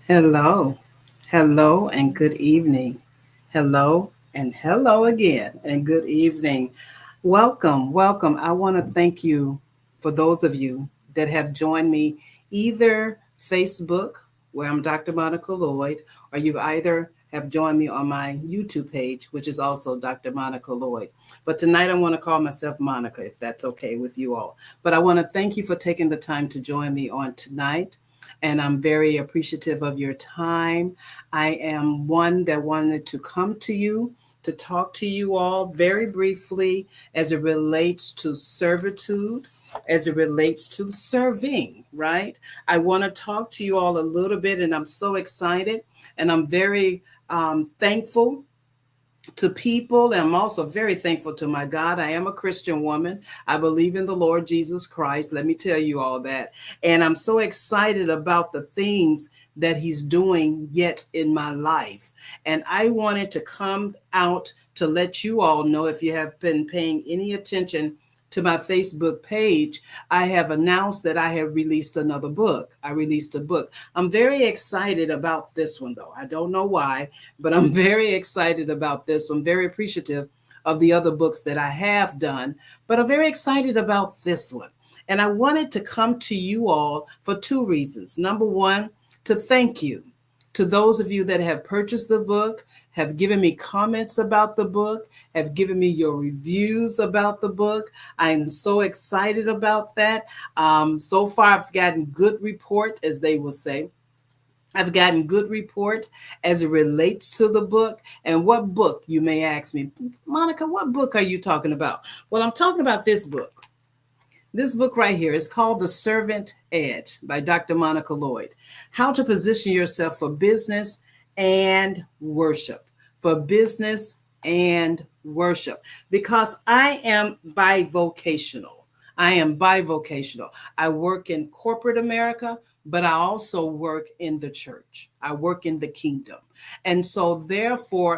Hello, hello, and good evening. Hello, and hello again, and good evening. Welcome, welcome. I want to thank you for those of you that have joined me either Facebook, where I'm Dr. Monica Lloyd, or you either have joined me on my YouTube page, which is also Dr. Monica Lloyd. But tonight I want to call myself Monica, if that's okay with you all. But I want to thank you for taking the time to join me on tonight, and I'm very appreciative of your time. I am one that wanted to come to you to talk to you all very briefly as it relates to servitude, as it relates to serving, right? I want to talk to you all a little bit, and I'm so excited, and I'm very thankful to people. And I'm also very thankful to my God. I am a Christian woman. I believe in the Lord Jesus Christ. Let me tell you all that. And I'm so excited about the things that he's doing yet in my life. And I wanted to come out to let you all know, if you have been paying any attention to my Facebook page, I have announced that I have released another book. I released a book. I'm very excited about this one, though. I don't know why, but I'm very excited about this one. Very appreciative of the other books that I have done, but I'm very excited about this one. And I wanted to come to you all for two reasons. Number one, to thank you to those of you that have purchased the book, have given me comments about the book, have given me your reviews about the book. I am so excited about that. So far, I've gotten good report, as they will say. I've gotten good report as it relates to the book. And what book, you may ask me, Monica, what book are you talking about? Well, I'm talking about this book. This book right here is called The Servant Edge by Dr. Monica Lloyd. How to position yourself for business and worship. For business and worship. Because I am bivocational. I am bivocational. I work in corporate America, but I also work in the church. I work in the kingdom. And so therefore,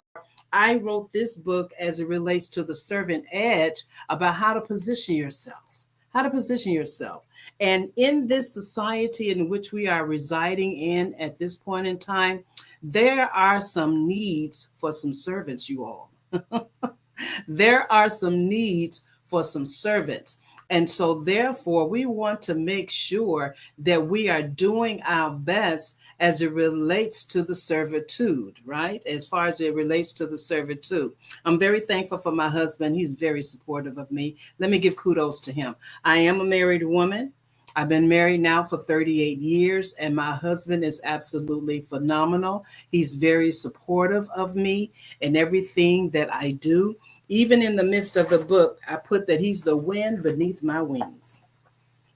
I wrote this book as it relates to the servant edge about how to position yourself. How to position yourself. And in this society in which we are residing in at this point in time, there are some needs for some servants, you all. There are some needs for some servants. And so therefore, we want to make sure that we are doing our best as it relates to the servitude, right? As far as it relates to the servitude. I'm very thankful for my husband. He's very supportive of me. Let me give kudos to him. I am a married woman. I've been married now for 38 years, and my husband is absolutely phenomenal. He's very supportive of me and everything that I do. Even in the midst of the book, I put that he's the wind beneath my wings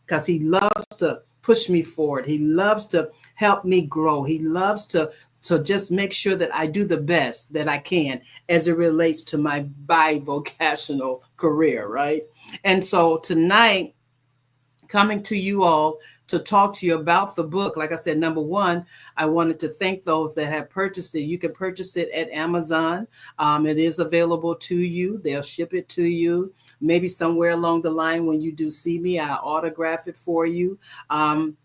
because he loves to push me forward. He loves to help me grow. He loves to just make sure that I do the best that I can as it relates to my bivocational career, right? And so tonight, coming to you all to talk to you about the book. Like I said, number one, I wanted to thank those that have purchased it. You can purchase it at Amazon. It is available to you. They'll ship it to you. Maybe somewhere along the line when you do see me, I'll autograph it for you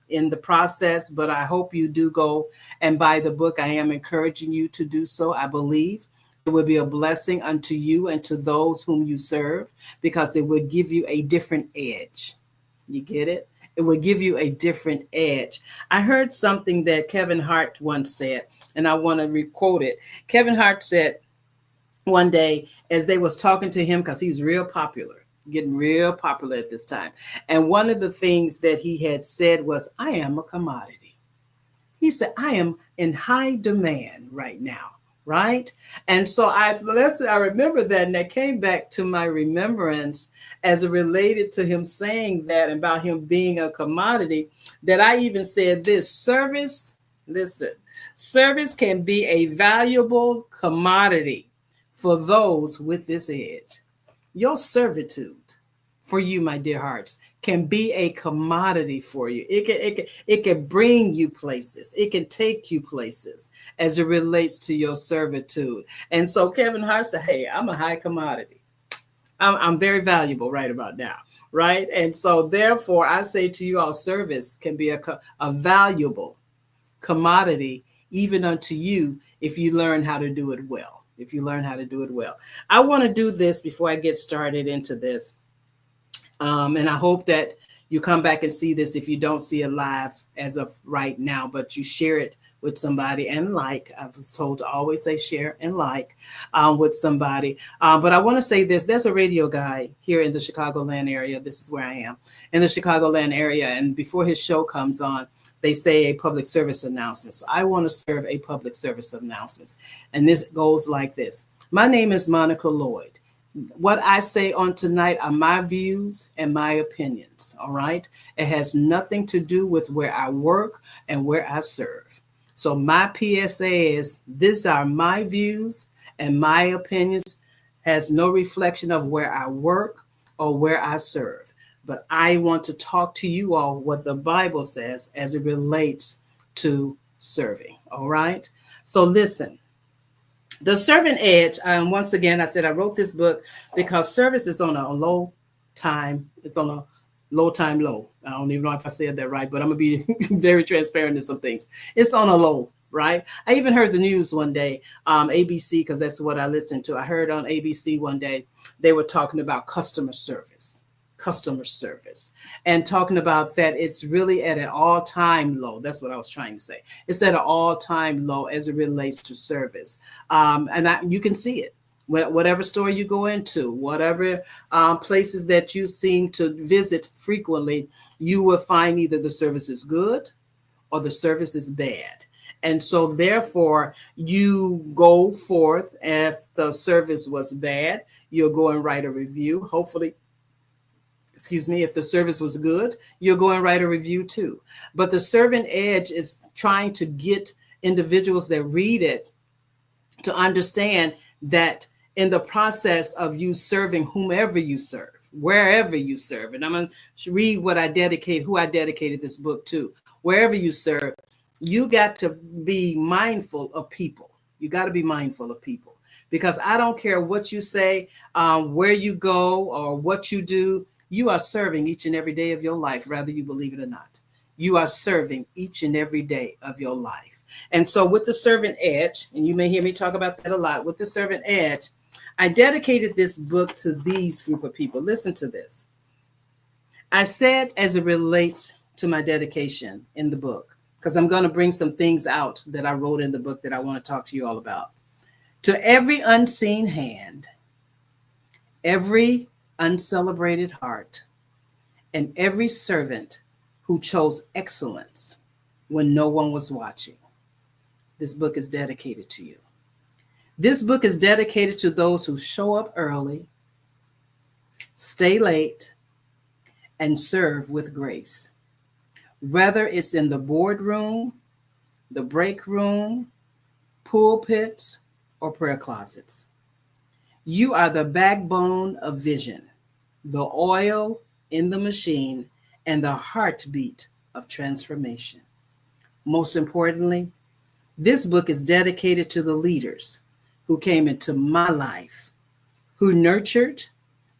in the process. But I hope you do go and buy the book. I am encouraging you to do so. I believe it will be a blessing unto you and to those whom you serve because it will give you a different edge. You get it? It will give you a different edge. I heard something that Kevin Hart once said, and I want to requote it. Kevin Hart said one day as they was talking to him, because he was real popular, getting real popular at this time. And one of the things that he had said was, I am a commodity. He said, I am in high demand right now. Right. And so I remember that, and that came back to my remembrance as it related to him saying that about him being a commodity, that I even said this: service can be a valuable commodity for those with this edge. Your servitude for you, my dear hearts, can be a commodity for you. It can bring you places. It can take you places as it relates to your servitude. And so Kevin Hart said, hey, I'm a high commodity. I'm very valuable right about now, right? And so therefore, I say to you all, service can be a valuable commodity even unto you if you learn how to do it well. If you learn how to do it well. I want to do this before I get started into this. And I hope that you come back and see this if you don't see it live as of right now, but you share it with somebody and like. I was told to always say share and like with somebody. But I want to say this. There's a radio guy here in the Chicagoland area. This is where I am, in the Chicagoland area. And before his show comes on, they say a public service announcement. So I want to serve a public service announcement. And this goes like this. My name is Monica Lloyd. What I say on tonight are my views and my opinions, all right? It has nothing to do with where I work and where I serve. So my PSA is, these are my views and my opinions, has no reflection of where I work or where I serve. But I want to talk to you all what the Bible says as it relates to serving, all right? So listen. The Servant Edge, once again, I said I wrote this book because service is on a low time. It's on a low time low. I don't even know if I said that right, but I'm going to be very transparent in some things. It's on a low, right? I even heard the news one day, ABC, because that's what I listened to. I heard on ABC one day, they were talking about customer service, and talking about that it's really at an all-time low. That's what I was trying to say. It's at an all-time low as it relates to service. And you can see it. Whatever store you go into, whatever places that you seem to visit frequently, you will find either the service is good or the service is bad. And so therefore, you go forth. If the service was bad, you'll go and write a review. Hopefully, if the service was good, you'll go and write a review too. But the Servant Edge is trying to get individuals that read it to understand that in the process of you serving whomever you serve, wherever you serve, and I'm going to read who I dedicated this book to, wherever you serve, you got to be mindful of people. You got to be mindful of people, because I don't care what you say, where you go, or what you do. You are serving each and every day of your life, whether you believe it or not. You are serving each and every day of your life. And so with the Servant Edge, and you may hear me talk about that a lot, with the Servant Edge, I dedicated this book to these group of people. Listen to this. I said, as it relates to my dedication in the book, because I'm going to bring some things out that I wrote in the book that I want to talk to you all about. To every unseen hand, every uncelebrated heart, and every servant who chose excellence when no one was watching. This book is dedicated to you. This book is dedicated to those who show up early, stay late, and serve with grace. Whether it's in the boardroom, the break room, pulpits, or prayer closets, you are the backbone of vision, the oil in the machine, and the heartbeat of transformation. Most importantly, this book is dedicated to the leaders who came into my life, who nurtured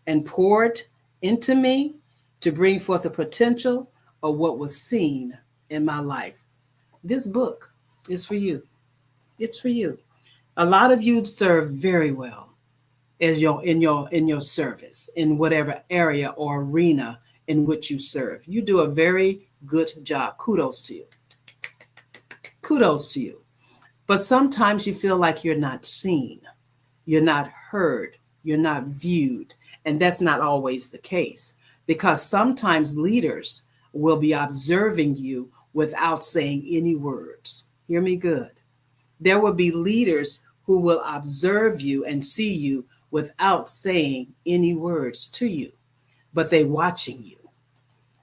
and poured into me to bring forth the potential of what was seen in my life. This book is for you. It's for you. A lot of you serve very well as your service in whatever area or arena in which you serve. You do a very good job. Kudos to you. Kudos to you. But sometimes you feel like you're not seen, you're not heard, you're not viewed. And that's not always the case, because sometimes leaders will be observing you without saying any words. Hear me good. There will be leaders who will observe you and see you without saying any words to you, but they watching you.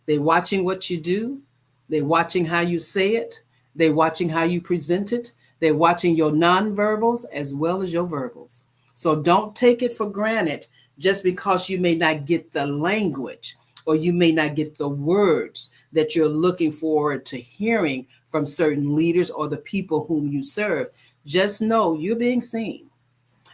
They watching what you do. They watching how you say it. They watching how you present it. They're watching your nonverbals as well as your verbals. So don't take it for granted just because you may not get the language or you may not get the words that you're looking forward to hearing from certain leaders or the people whom you serve. Just know you're being seen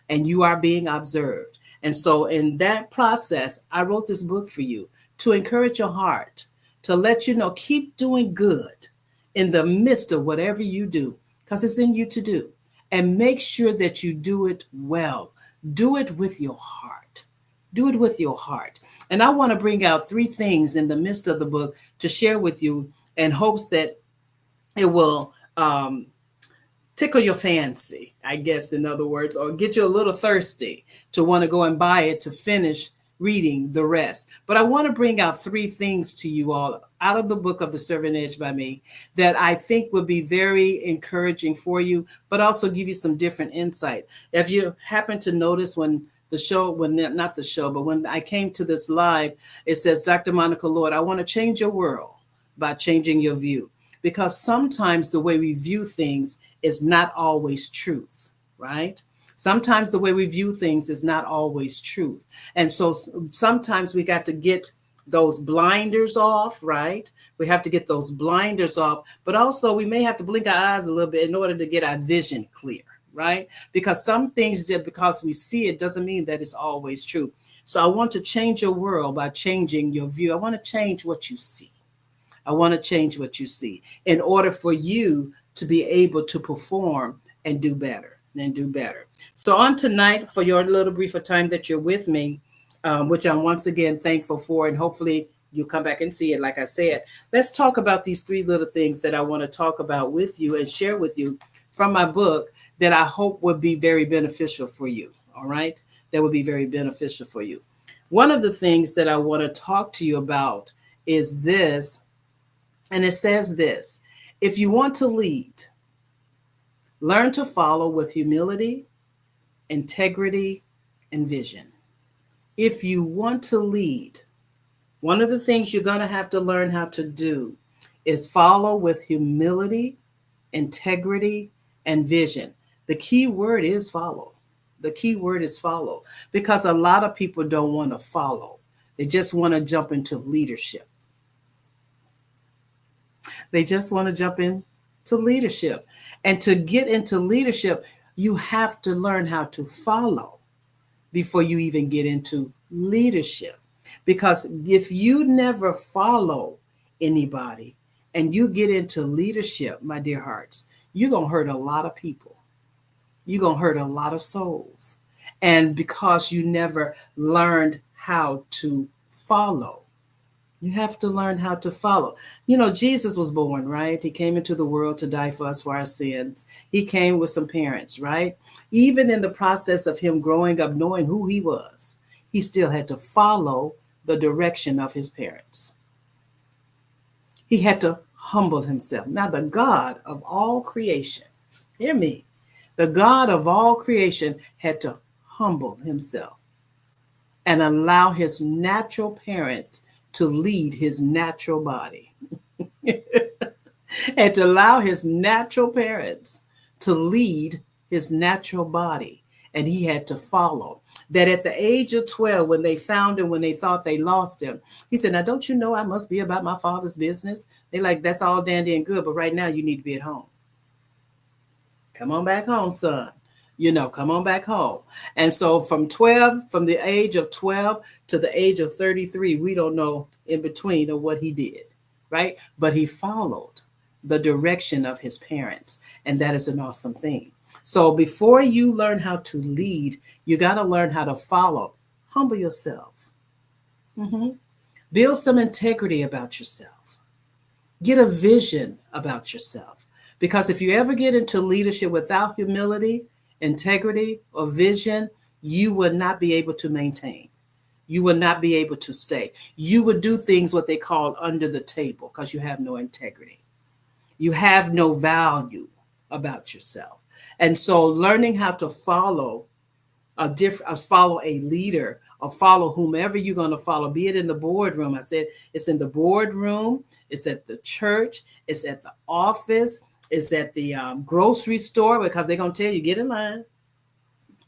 and you are being observed. And so in that process, I wrote this book for you to encourage your heart, to let you know, keep doing good in the midst of whatever you do, because it's in you to do. And make sure that you do it well. Do it with your heart. Do it with your heart. And I want to bring out 3 things in the midst of the book to share with you in hopes that it will tickle your fancy, I guess, in other words, or get you a little thirsty to want to go and buy it to finish reading the rest. But I want to bring out 3 things to you all out of the book of The Servant Edge by me that I think would be very encouraging for you, but also give you some different insight. If you happen to notice when not the show, but when I came to this live, it says, Dr. Monica Lord, I want to change your world by changing your view. Because sometimes the way we view things is not always truth, right? Sometimes the way we view things is not always truth. And so sometimes we got to get those blinders off, right? We have to get those blinders off, but also we may have to blink our eyes a little bit in order to get our vision clear, right? Because some things, just because we see it doesn't mean that it's always true. So I want to change your world by changing your view. I want to change what you see. I want to change what you see in order for you to be able to perform and do better and do better. So on tonight, for your little briefer time that you're with me, which I'm once again thankful for, and hopefully you'll come back and see it. Like I said, let's talk about these 3 little things that I want to talk about with you and share with you from my book that I hope would be very beneficial for you. All right. That would be very beneficial for you. One of the things that I want to talk to you about is this. And it says this: if you want to lead, learn to follow with humility, integrity, and vision. If you want to lead, one of the things you're going to have to learn how to do is follow with humility, integrity, and vision. The key word is follow. The key word is follow, because a lot of people don't want to follow. They just want to jump into leadership. They just want to jump into leadership. And to get into leadership, you have to learn how to follow before you even get into leadership. Because if you never follow anybody and you get into leadership, my dear hearts, you're going to hurt a lot of people. You're going to hurt a lot of souls. And because you never learned how to follow. You have to learn how to follow. You know, Jesus was born, right? He came into the world to die for us for our sins. He came with some parents, right? Even in the process of him growing up, knowing who he was, he still had to follow the direction of his parents. He had to humble himself. Now, the God of all creation, hear me, the God of all creation had to humble himself and allow his natural parent to lead his natural body. And to allow his natural parents to lead his natural body. And he had to follow. That at the age of 12, when they found him, when they thought they lost him, he said, now, don't you know I must be about my father's business? They like, that's all dandy and good, but right now you need to be at home. Come on back home, son. Come on back home. And so from the age of 12 to the age of 33, we don't know in between of what he did, right? But he followed the direction of his parents. And that is an awesome thing. So before you learn how to lead, you got to learn how to follow. Humble yourself. Mm-hmm. Build some integrity about yourself. Get a vision about yourself. Because if you ever get into leadership without humility, integrity, or vision, you will not be able to maintain. You will not be able to stay. You would do things what they call under the table because you have no integrity. You have no value about yourself. And so learning how to follow follow a leader or follow whomever you're going to follow, be it in the boardroom. I said it's in the boardroom, it's at the church, it's at the office, it's at the grocery store, because they're going to tell you, get in line.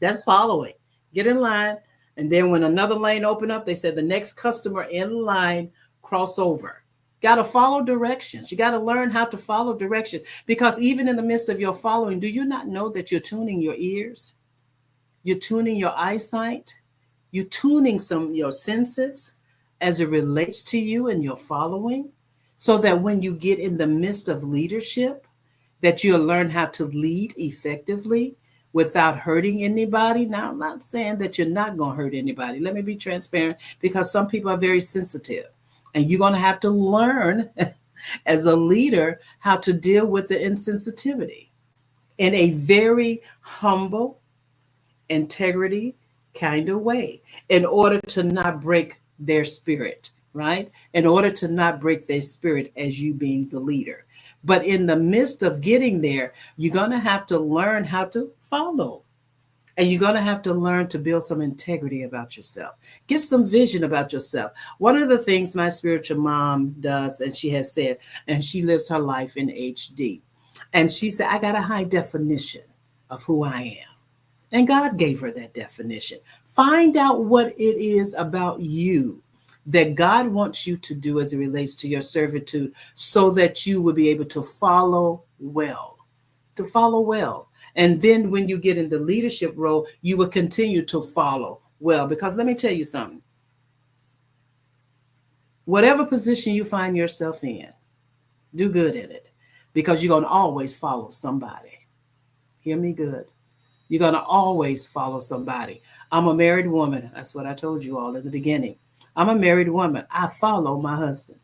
That's following. Get in line. And then when another lane open up, they said the next customer in line, cross over. Got to follow directions. You got to learn how to follow directions, because even in the midst of your following, do you not know that you're tuning your ears? You're tuning your eyesight. You're tuning your senses as it relates to you and your following, so that when you get in the midst of leadership, that you'll learn how to lead effectively without hurting anybody. Now, I'm not saying that you're not going to hurt anybody. Let me be transparent, because some people are very sensitive. And you're going to have to learn as a leader how to deal with the insensitivity in a very humble, integrity kind of way, in order to not break their spirit, right? In order to not break their spirit as you being the leader. But in the midst of getting there, you're going to have to learn how to follow. And you're going to have to learn to build some integrity about yourself. Get some vision about yourself. One of the things my spiritual mom does, and she has said, and she lives her life in HD. And she said, I got a high definition of who I am. And God gave her that definition. Find out what it is about you that God wants you to do as it relates to your servitude, so that you will be able to follow well. To follow well. And then when you get in the leadership role, you will continue to follow well. Because let me tell you something. Whatever position you find yourself in, do good in it. Because you're going to always follow somebody. Hear me good. You're going to always follow somebody. I'm a married woman. That's what I told you all in the beginning. I'm a married woman. I follow my husband.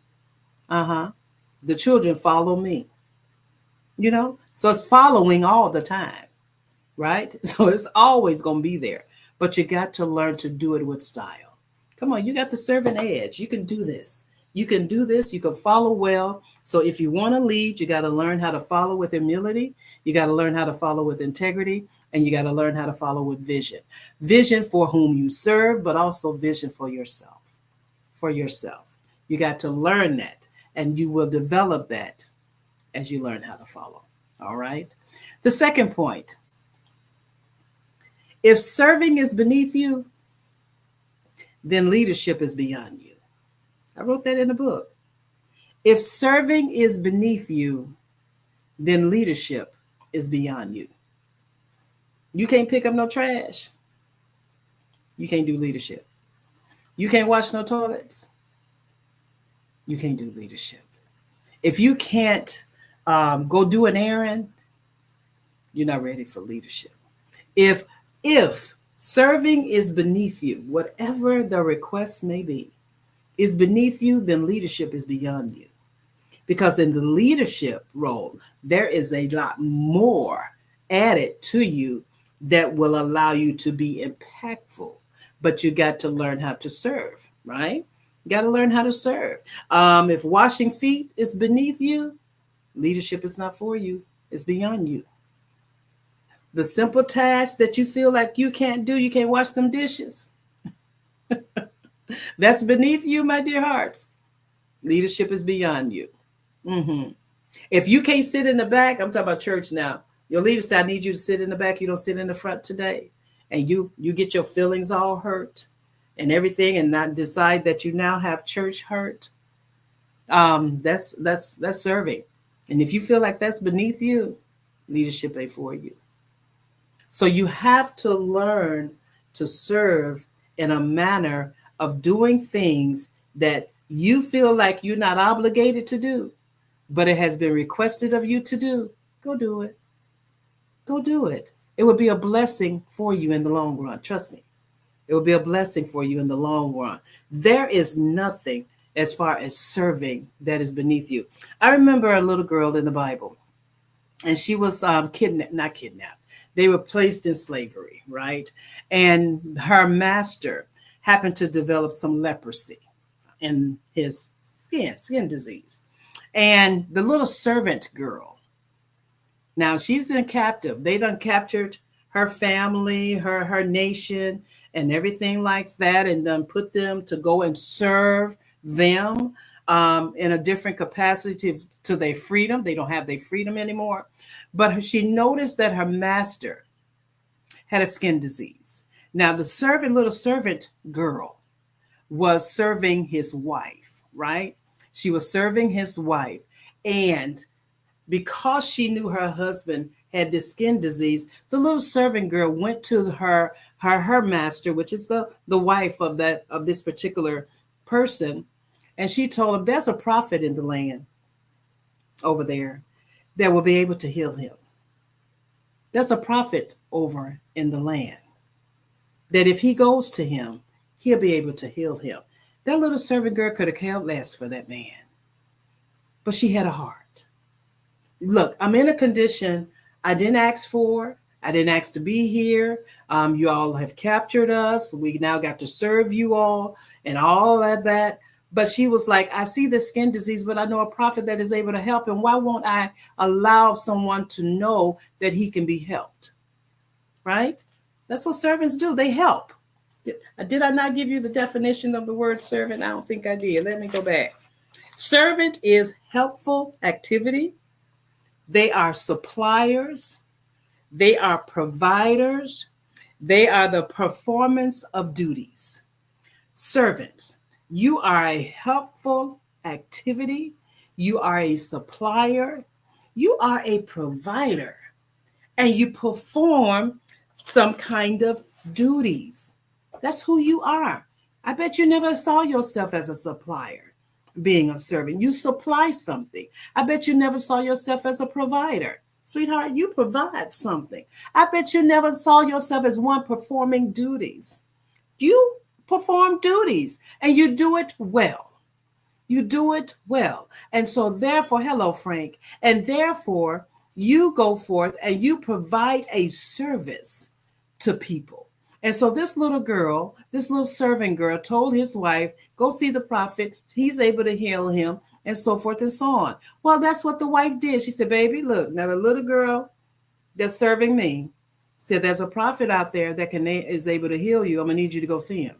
The children follow me. So it's following all the time, right? So it's always going to be there. But you got to learn to do it with style. Come on, you got the servant edge. You can do this. You can do this. You can follow well. So if you want to lead, you got to learn how to follow with humility. You got to learn how to follow with integrity. And you got to learn how to follow with vision. Vision for whom you serve, but also vision for yourself. For yourself. You got to learn that. And you will develop that as you learn how to follow. All right. The second point. If serving is beneath you, then leadership is beyond you. I wrote that in the book. If serving is beneath you, then leadership is beyond you. You can't pick up no trash. You can't do leadership. You can't wash no toilets. You can't do leadership. If you can't go do an errand, you're not ready for leadership. If serving is beneath you, whatever the request may be, is beneath you, then leadership is beyond you. Because in the leadership role, there is a lot more added to you that will allow you to be impactful. But you got to learn how to serve, right? You got to learn how to serve. If washing feet is beneath you, leadership is not for you. It's beyond you. The simple tasks that you feel like you can't do, you can't wash them dishes. That's beneath you, my dear hearts. Leadership is beyond you. Mm-hmm. If you can't sit in the back, I'm talking about church now. Your leader said, I need you to sit in the back. You don't sit in the front today. And you get your feelings all hurt and everything and not decide that you now have church hurt. That's serving. And if you feel like that's beneath you, leadership ain't for you. So you have to learn to serve in a manner of doing things that you feel like you're not obligated to do, but it has been requested of you to do. Go do it. Go do it. It would be a blessing for you in the long run. Trust me. It will be a blessing for you in the long run. There is nothing as far as serving that is beneath you. I remember a little girl in the Bible, and she was not kidnapped. They were placed in slavery, right? And her master happened to develop some leprosy in his skin disease. And the little servant girl, now she's in captive. They done captured her family, her nation, and everything like that, and done put them to go and serve them in a different capacity to their freedom. They don't have their freedom anymore. But she noticed that her master had a skin disease. Now, the little servant girl was serving his wife, right? She was serving his wife. And because she knew her husband had this skin disease, the little servant girl went to her master, which is the wife of this particular person, and she told him, there's a prophet in the land over there that will be able to heal him. There's a prophet over in the land that if he goes to him, he'll be able to heal him. That little servant girl could have cared less for that man, but she had a heart. Look, I'm in a condition I didn't ask for. I didn't ask to be here. You all have captured us. We now got to serve you all and all of that. But she was like, I see the skin disease, but I know a prophet that is able to help him. Why won't I allow someone to know that he can be helped? Right? That's what servants do. They help. Did I not give you the definition of the word servant? I don't think I did. Let me go back. Servant is helpful activity. They are suppliers. They are providers. They are the performance of duties. Servants, you are a helpful activity. You are a supplier. You are a provider. And you perform some kind of duties. That's who you are. I bet you never saw yourself as a supplier, being a servant. You supply something. I bet you never saw yourself as a provider. Sweetheart, you provide something. I bet you never saw yourself as one performing duties. You perform duties and you do it well. You do it well. And so therefore, hello, Frank, and therefore you go forth and you provide a service to people. And so this little girl, this little servant girl told his wife, go see the prophet. He's able to heal him and so forth and so on. Well, that's what the wife did. She said, baby, look, now the little girl that's serving me said, there's a prophet out there that is able to heal you. I'm going to need you to go see him.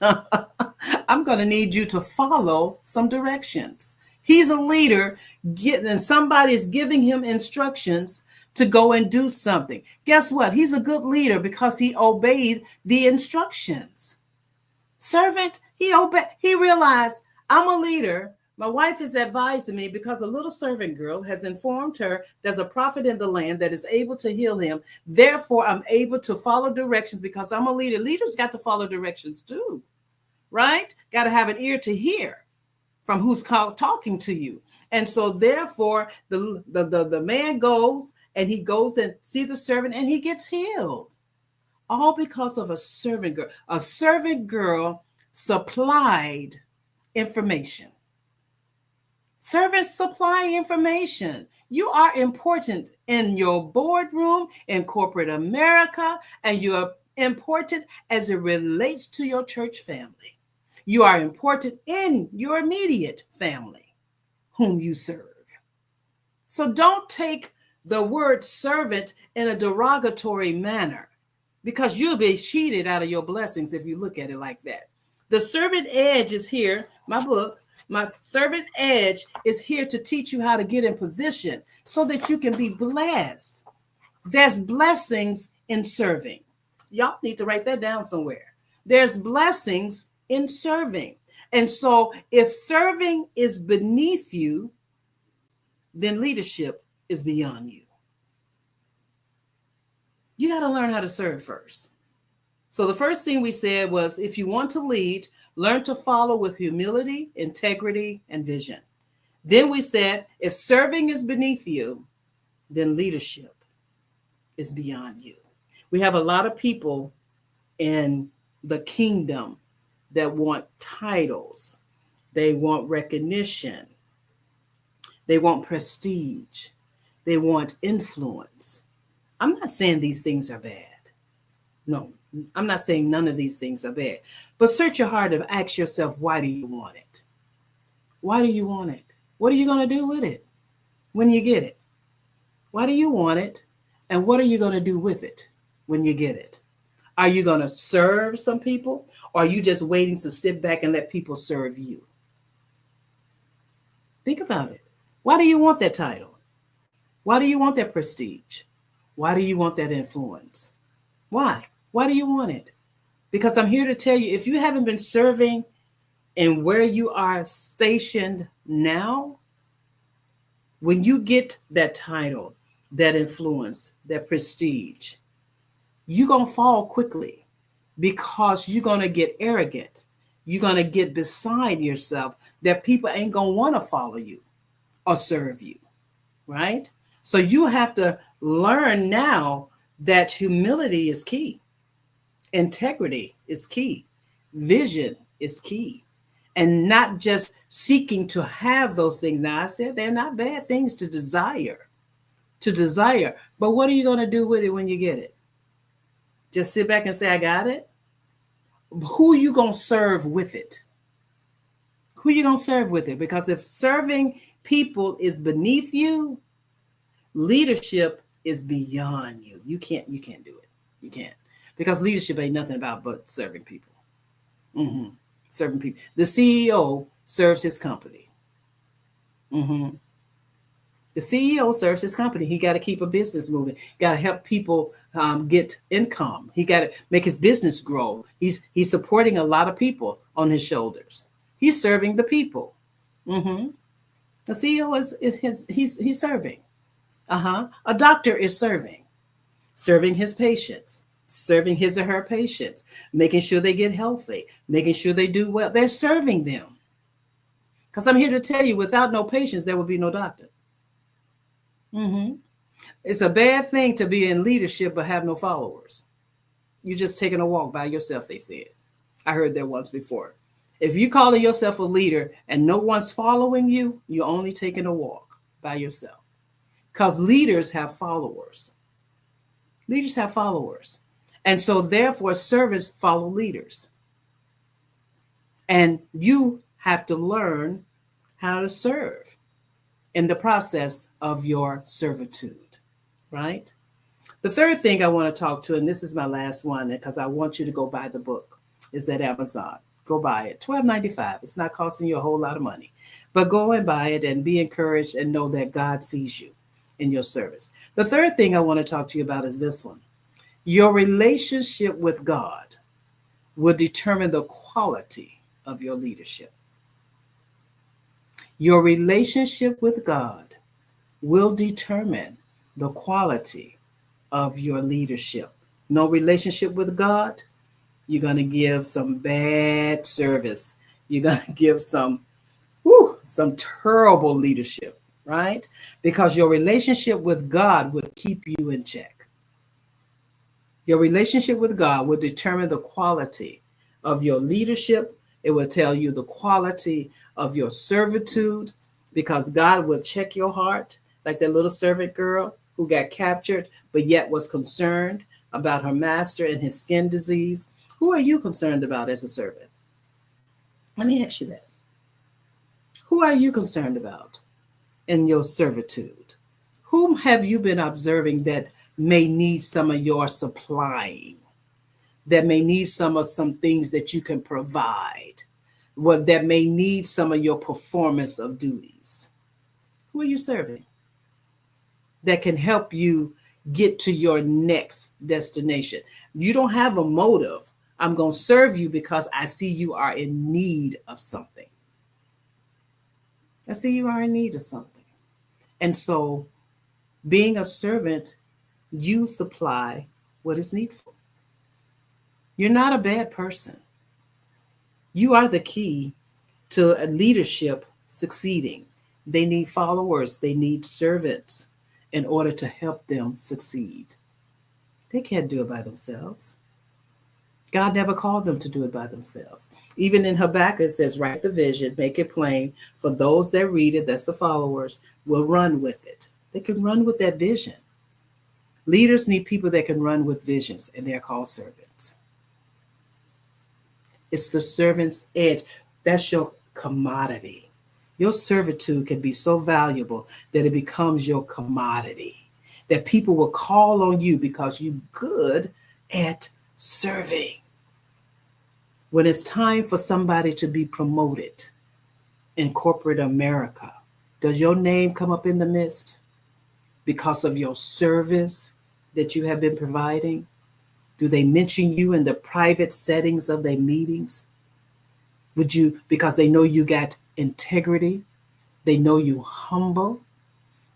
I'm going to need you to follow some directions. He's a leader, and somebody's giving him instructions to go and do something. Guess what? He's a good leader because he obeyed the instructions. Servant, he realized, I'm a leader. My wife is advising me because a little servant girl has informed her there's a prophet in the land that is able to heal him. Therefore, I'm able to follow directions because I'm a leader. Leaders got to follow directions too, right? Got to have an ear to hear from who's talking to you. And so therefore, the man goes and he goes and sees the servant and he gets healed. All because of a servant girl. A servant girl supplied information. Servants supply information. You are important in your boardroom, in corporate America, and you're important as it relates to your church family. You are important in your immediate family whom you serve. So don't take the word servant in a derogatory manner, because you'll be cheated out of your blessings if you look at it like that. The servant edge is here, my book. My servant edge is here to teach you how to get in position so that you can be blessed. There's blessings in serving. Y'all need to write that down somewhere. There's blessings in serving. And so if serving is beneath you, then leadership is beyond you. You got to learn how to serve first. So the first thing we said was, if you want to lead, learn to follow with humility, integrity, and vision. Then we said, if serving is beneath you, then leadership is beyond you. We have a lot of people in the kingdom that want titles. They want recognition. They want prestige. They want influence. I'm not saying these things are bad. No, I'm not saying none of these things are bad. But search your heart and ask yourself, why do you want it? Why do you want it? What are you going to do with it when you get it? Why do you want it? And what are you going to do with it when you get it? Are you going to serve some people? Or are you just waiting to sit back and let people serve you? Think about it. Why do you want that title? Why do you want that prestige? Why do you want that influence? Why? Why do you want it? Because I'm here to tell you, if you haven't been serving in where you are stationed now, when you get that title, that influence, that prestige, you're going to fall quickly because you're going to get arrogant. You're going to get beside yourself that people ain't going to want to follow you or serve you, right? So you have to learn now that humility is key. Integrity is key. Vision is key. And not just seeking to have those things. Now, I said they're not bad things to desire. But what are you going to do with it when you get it? Just sit back and say, I got it? Who are you going to serve with it? Who are you going to serve with it? Because if serving people is beneath you, leadership is beyond you. You can't do it. You can't. Because leadership ain't nothing about but serving people. Serving people. The CEO serves his company. The CEO serves his company. He got to keep a business moving. Got to help people get income. He got to make his business grow. He's supporting a lot of people on his shoulders. He's serving the people. The CEO he's serving. A doctor is serving his patients, serving his or her patients, making sure they get healthy, making sure they do well. They're serving them. Because I'm here to tell you, without no patients, there will be no doctor. It's a bad thing to be in leadership but have no followers. You're just taking a walk by yourself, they said. I heard that once before. If you calling yourself a leader and no one's following you, you're only taking a walk by yourself. Because leaders have followers. Leaders have followers. And so therefore, servants follow leaders. And you have to learn how to serve in the process of your servitude, right? The third thing I want to talk to, and this is my last one, because I want you to go buy the book, is at Amazon. Go buy it. $12.95. It's not costing you a whole lot of money. But go and buy it and be encouraged and know that God sees you in your service. The third thing I want to talk to you about is this one. Your relationship with God will determine the quality of your leadership. Your relationship with God will determine the quality of your leadership. No relationship with God, you're going to give some bad service. You're going to give some terrible leadership, right? Because your relationship with God will keep you in check. Your relationship with God will determine the quality of your leadership. It will tell you the quality of your servitude, because God will check your heart, like that little servant girl who got captured, but yet was concerned about her master and his skin disease. Who are you concerned about as a servant? Let me ask you that. Who are you concerned about in your servitude? Whom have you been observing that may need some of your supplying, that may need some things that you can provide, what that may need some of your performance of duties? Who are you serving that can help you get to your next destination? You don't have a motive. I'm going to serve you because I see you are in need of something. I see you are in need of something. And so, being a servant, you supply what is needful. You're not a bad person. You are the key to a leadership succeeding. They need followers, they need servants in order to help them succeed. They can't do it by themselves. God never called them to do it by themselves. Even in Habakkuk, it says, write the vision, make it plain for those that read it, that's the followers, will run with it. They can run with that vision. Leaders need people that can run with visions, and they're called servants. It's the servant's edge. That's your commodity. Your servitude can be so valuable that it becomes your commodity, that people will call on you because you're good at serving. When it's time for somebody to be promoted in corporate America, does your name come up in the midst because of your service that you have been providing? Do they mention you in the private settings of their meetings? Would you, because they know you got integrity, they know you humble,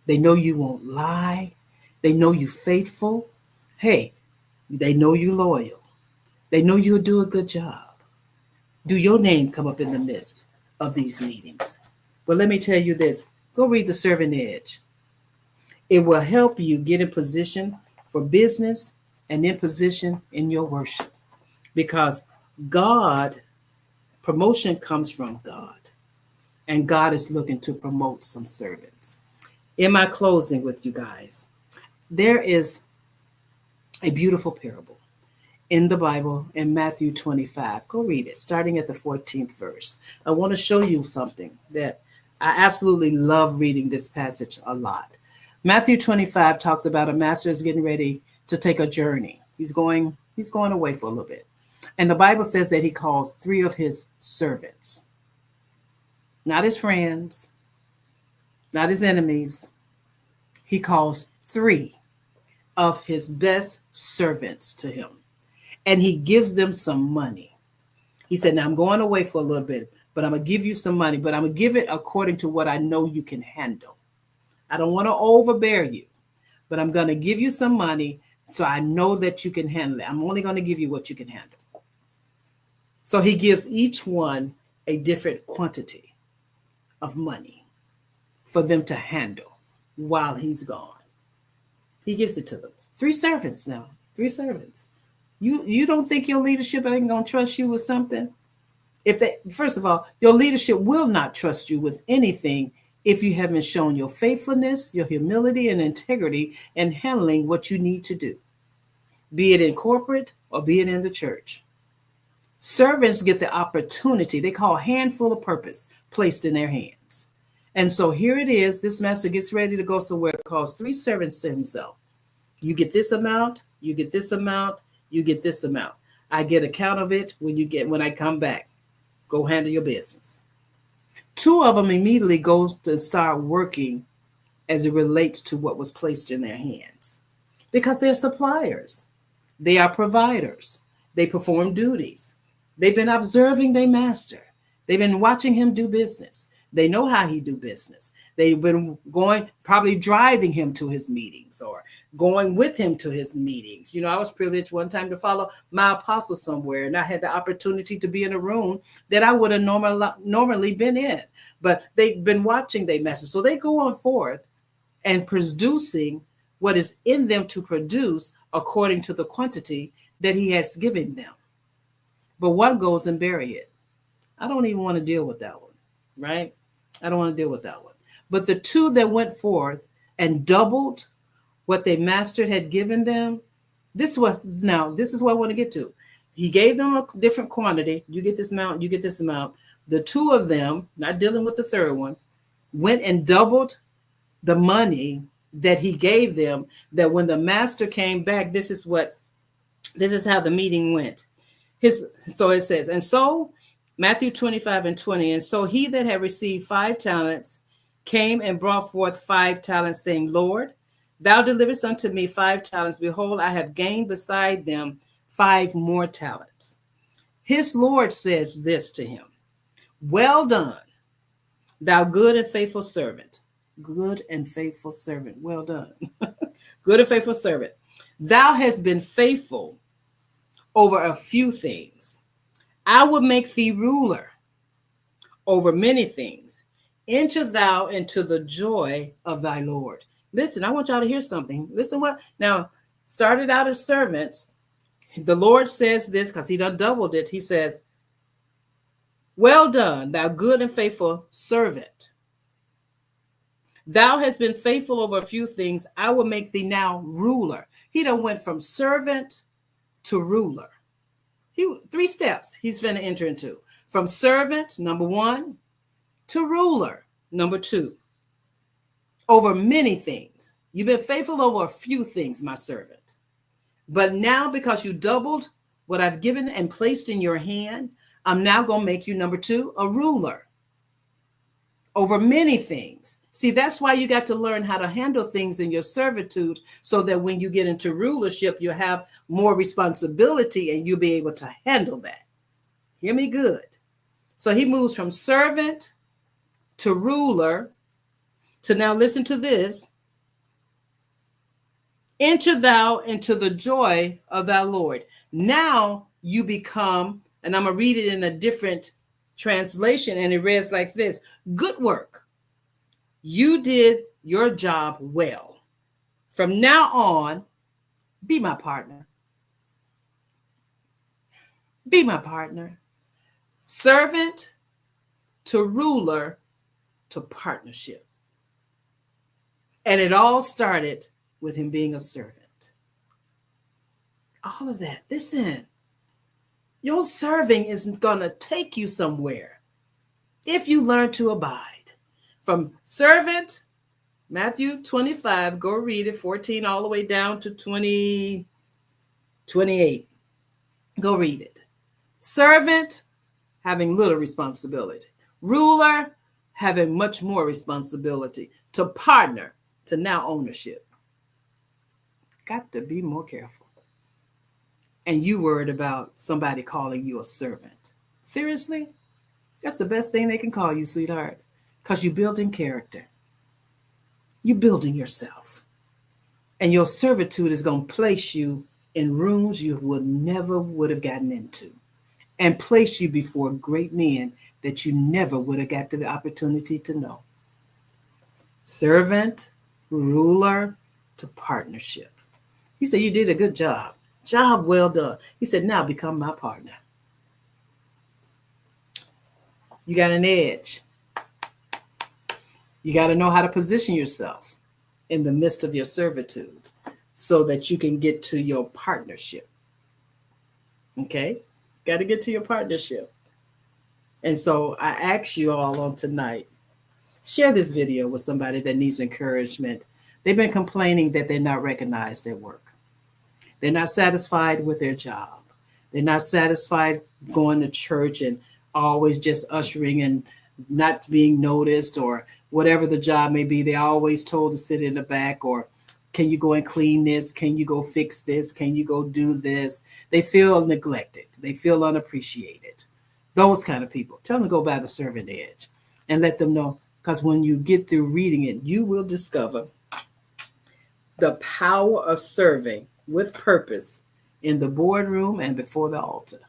they know you won't lie, they know you faithful. Hey, they know you loyal. They know you'll do a good job. Do your name come up in the midst of these meetings? Well, let me tell you this. Go read The Servant Edge. It will help you get in position for business and in position in your worship. Because God, promotion comes from God. And God is looking to promote some servants. In my closing with you guys, there is a beautiful parable in the Bible in Matthew 25. Go read it, starting at the 14th verse. I want to show you something that I absolutely love reading this passage a lot. Matthew 25 talks about a master is getting ready to take a journey. He's going away for a little bit. And the Bible says that he calls 3 of his servants, not his friends, not his enemies. He calls 3 of his best servants to him. And he gives them some money. He said, now I'm going away for a little bit, but I'm going to give you some money, but I'm going to give it according to what I know you can handle. I don't want to overbear you, but I'm going to give you some money so I know that you can handle it. I'm only going to give you what you can handle. So he gives each one a different quantity of money for them to handle while he's gone. He gives it to them. 3 servants now, 3 servants. You don't think your leadership ain't going to trust you with something? First of all, your leadership will not trust you with anything if you haven't shown your faithfulness, your humility, and integrity in handling what you need to do, be it in corporate or be it in the church. Servants get the opportunity, they call handful of purpose, placed in their hands. And so here it is, this master gets ready to go somewhere, calls 3 servants to himself. You get this amount, you get this amount, you get this amount. I get account of it when I come back. Go handle your business. 2 of them immediately go to start working as it relates to what was placed in their hands. Because they're suppliers. They are providers. They perform duties. They've been observing their master. They've been watching him do business. They know how he do business. They've been probably driving him to his meetings or going with him to his meetings. I was privileged one time to follow my apostle somewhere, and I had the opportunity to be in a room that I would have normally been in. But they've been watching their master. So they go on forth and producing what is in them to produce according to the quantity that he has given them. But one goes and bury it. I don't even want to deal with that one, right? I don't want to deal with that one. But the 2 that went forth and doubled what their master had given them, this is what I want to get to. He gave them a different quantity. You get this amount, you get this amount. The two of them, not dealing with the third one, went and doubled the money that he gave them. That when the master came back, this is how the meeting went. So it says, and so Matthew 25:20, and so he that had received 5 talents came and brought forth 5 talents, saying, Lord, thou deliverest unto me 5 talents. Behold, I have gained beside them 5 more talents. His Lord says this to him: well done, thou good and faithful servant. Good and faithful servant. Well done. Good and faithful servant. Thou hast been faithful over a few things. I will make thee ruler over many things. Enter thou into the joy of thy Lord. Listen, I want y'all to hear something. Listen what? Now, started out as servants. The Lord says this because he done doubled it. He says, well done, thou good and faithful servant. Thou hast been faithful over a few things. I will make thee now ruler. He done went from servant to ruler. 3 steps he's going to enter into. From servant, number 1, to ruler, number 2. Over many things. You've been faithful over a few things, my servant. But now, because you doubled what I've given and placed in your hand, I'm now going to make you, number 2, a ruler over many things. See, that's why you got to learn how to handle things in your servitude, so that when you get into rulership, you have more responsibility and you'll be able to handle that. Hear me good. So he moves from servant to ruler to, now listen to this, enter thou into the joy of thy Lord. Now you become, and I'm going to read it in a different translation, and it reads like this: good work. You did your job well. From now on, be my partner. Be my partner. Servant to ruler to partnership. And it all started with him being a servant. All of that. Listen, your serving is going to take you somewhere if you learn to abide. From servant, Matthew 25, go read it, 14 all the way down to 28. Go read it. Servant, having little responsibility. Ruler, having much more responsibility. To partner, to now ownership. Got to be more careful. And you worried about somebody calling you a servant. Seriously? That's the best thing they can call you, sweetheart. Because you're building character. You're building yourself. And your servitude is going to place you in rooms you would have gotten into. And place you before great men that you never would have got the opportunity to know. Servant, ruler, to partnership. He said, you did a good job. Job well done. He said, now become my partner. You got an edge. You got to know how to position yourself in the midst of your servitude so that you can get to your partnership. Okay? Got to get to your partnership. And so I ask you all on tonight, share this video with somebody that needs encouragement. They've been complaining that they're not recognized at work. They're not satisfied with their job. They're not satisfied going to church and always just ushering and not being noticed, or whatever the job may be. They're always told to sit in the back, or can you go and clean this? Can you go fix this? Can you go do this? They feel neglected. They feel unappreciated. Those kind of people. Tell them to go by the servant edge and let them know, because when you get through reading it, you will discover the power of serving with purpose in the boardroom and before the altar.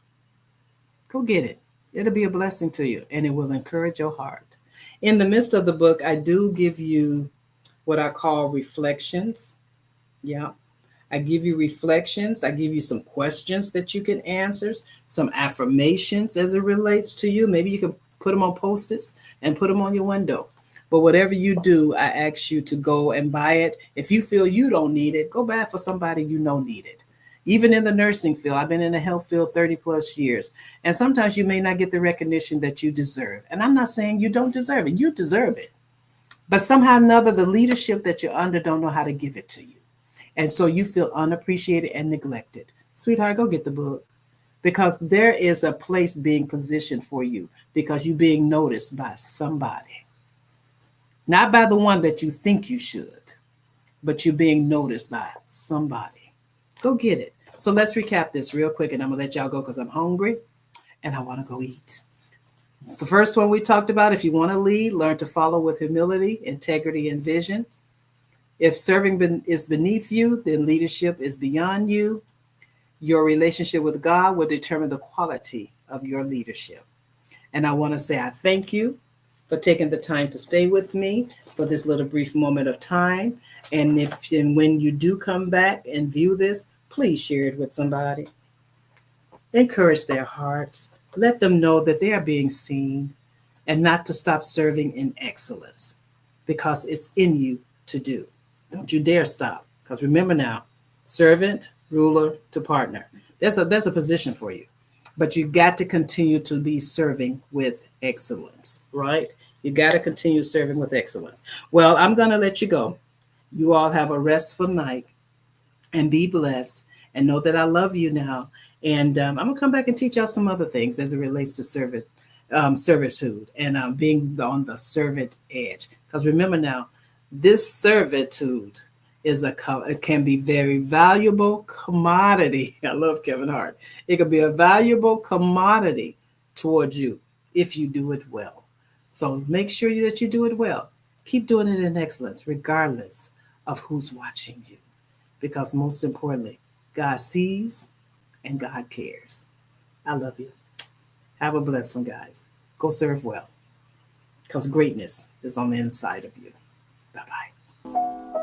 Go get it. It'll be a blessing to you, and it will encourage your heart. In the midst of the book, I do give you what I call reflections. Yeah. I give you reflections. I give you some questions that you can answer, some affirmations as it relates to you. Maybe you can put them on Post-its and put them on your window. But whatever you do, I ask you to go and buy it. If you feel you don't need it, go buy it for somebody you know need it. Even in the nursing field, I've been in the health field 30 plus years. And sometimes you may not get the recognition that you deserve. And I'm not saying you don't deserve it. You deserve it. But somehow or another, the leadership that you're under don't know how to give it to you. And so you feel unappreciated and neglected. Sweetheart, go get the book. Because there is a place being positioned for you because you're being noticed by somebody. Not by the one that you think you should, but you're being noticed by somebody. Go get it. So let's recap this real quick, and I'm going to let y'all go because I'm hungry and I want to go eat. The first one we talked about, if you want to lead, learn to follow with humility, integrity, and vision. If serving is beneath you, then leadership is beyond you. Your relationship with God will determine the quality of your leadership. And I want to say I thank you for taking the time to stay with me for this little brief moment of time. And when you do come back and view this, please share it with somebody. Encourage their hearts. Let them know that they are being seen and not to stop serving in excellence because it's in you to do. Don't you dare stop. Because remember now, servant, ruler to partner. There's a position for you. But you got to continue to be serving with excellence, right? You got to continue serving with excellence. Well, I'm going to let you go. You all have a restful night and be blessed and know that I love you now. And I'm going to come back and teach y'all some other things as it relates to servitude and being on the servant edge. Because remember now, this servitude it can be very valuable commodity. I love Kevin Hart. It could be a valuable commodity towards you if you do it well. So make sure that you do it well. Keep doing it in excellence, regardless of who's watching you. Because most importantly, God sees and God cares. I love you. Have a blessed one, guys. Go serve well. Because greatness is on the inside of you. Bye-bye.